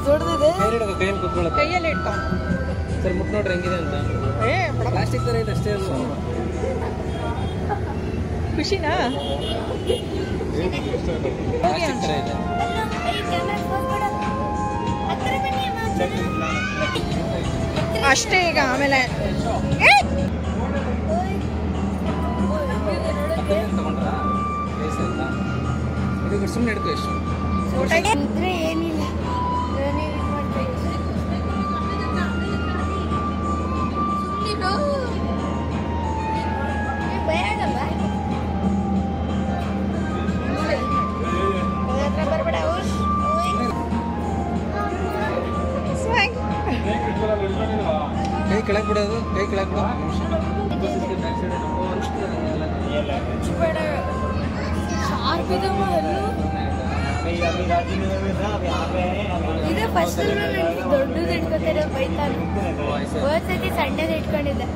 ದೊಡ್ಡದಿದೆ. ಕೈಯಲ್ಲಿ ಕುತ್ಕೊಳ್ಳೋ ಕೈಯಲ್ಲಿ ಇಟ್ಕೊ ಸರ್ ಮುಟ್ ನೋಡ್ರಿ ಹೆಂಗಿದೆ ಅಂತ. ಪ್ಲಾಸ್ಟಿಕ್ ತರ ಇದೆ ಅಷ್ಟೇ. ಖುಷಿನಾ? ಪ್ಲಾಸ್ಟಿಕ್ ತರ ಇದೆ. ಅಷ್ಟೇ ಈಗ ಆಮೇಲೆ ತಗೊಂಡ್ರಾ ಇದು ಸುಮ್ಮನೆ ಹಿಡ್ಕೊ. ಎಷ್ಟು ಏನಿಲ್ಲ ಕೈ ಕೆಳಗೆ ಬಿಡೋದು, ಕೈ ಕೆಳಗೆ ಬಿಡೋ. ಇದು ಫಸ್ಟ್ ದೊಡ್ಡದು ಇಟ್ಕೊತಾರೆ ಬೈತಾನೆ. ಒಂದ್ಸತಿ ಸಣ್ಣದು ಇಟ್ಕೊಂಡಿದ್ದೆ.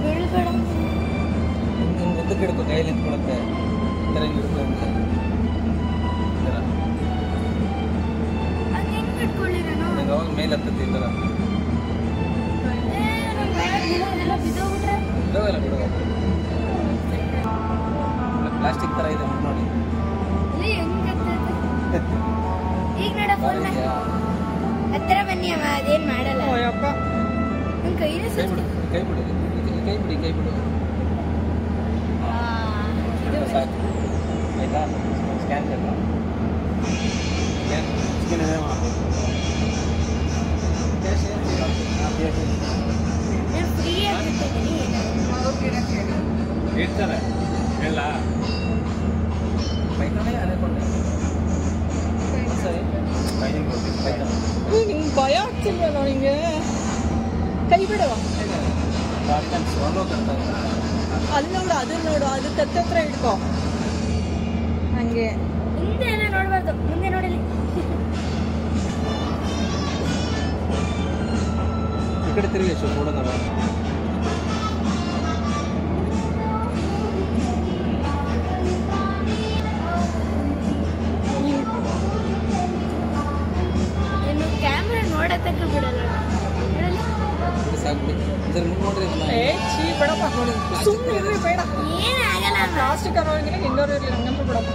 ಬೀಳ್ಬೇಡ ಮುಂದಕ್ಕೆ ಹಿಡ್ಕೊ, ಕೈಯಲ್ಲಿ ನಿಂತ್ಕೊಳತ್ತೆ. ಈ ಥರ ಹಿಡ್ಕೊ ಅಂತ. ಇಟ್ಕೊಳ್ಳಿ ನಾನು ನಂಗೆ ಅವಾಗ ಮೇಲೆ ಹತ್ತತ್ತೆ ಈ ಥರ. ಬಿದ್ದೋಗ್ಬಿಟ್ರೆ ಬಿಡೋಲ್ಲ ಬಿಡೋಲ್ಲ. ಪ್ಲಾಸ್ಟಿಕ್ ಥರ ಇದೆ ನೋಡಿ. ಈಗ ನೋಡ ಫೋನ್ ಹತ್ತಿರ ಬನ್ನಿ ಅಮ್ಮ, ಅದೇನ್ ಮಾಡಲ್ಲ. ನನ್ ಕೈನೇ ಕೈ ಬಿಡು, ಕೈ ಬಿಡಿ, ಕೈ ಬಿಡು. ಸಾಕು ಆಯ್ತಾ? ಸ್ಕ್ಯಾನ್ करना स्कैन है वहाँ पे कैसे आप ये ನಾನು ಫ್ರೀ ಆಗಿರ್ತೀನಿ. ಹೇಳ್ತಾರೆ ಹೇಳ ಬೈತಾನೆ ಅನ್ಕೊಂಡೆ. ಸರಿ ಬೈನಿಂಗ್ ಬೈತಾನೆ. ನಿಂಗೆ ಭಯ ಆಗ್ತಿಲ್ವಲ್ಲ ನಿಂಗೆ? ಕೈ ಬಿಡವ. ಗಾಡಿ ಸೋಲೋ करता है. ಅಲ್ಲಿ ನೋಡು, ಅದನ್ನ ನೋಡು, ಅದು ತತ್ತತ್ರ ಹಿಡ್ಕೊ ಹಂಗೆ. ಹಿಂದೆ ಎಲ್ಲ ನೋಡ್ಬಾರ್ದು, ಮುಂದೆ ನೋಡಲಿ. ಈ ಕಡೆ ತಿರುಗಿ ಎಷ್ಟು ನೋಡೋದವ. ಏನು ಕ್ಯಾಮ್ರಾ ನೋಡತಕ್ಕ ಬಿಡಲ್ಲ. ಸಾಕು ಇದರ ನೋಡ್ರಿ. ಏ ಚೀ ಬಿಡಪ್ಪ, ಸುಮ್ಮನೆ ಬೇಡ. ಏನಾಗಲ್ಲ. ಪ್ಲಾಸ್ಟಿಕ್ ಅನ್ನೋಂಗಿಲ್ಲ, ಇಂಡೋರ್ ಇರಲಿ, ಹಂಗಂತ ಬಿಡಪ್ಪ.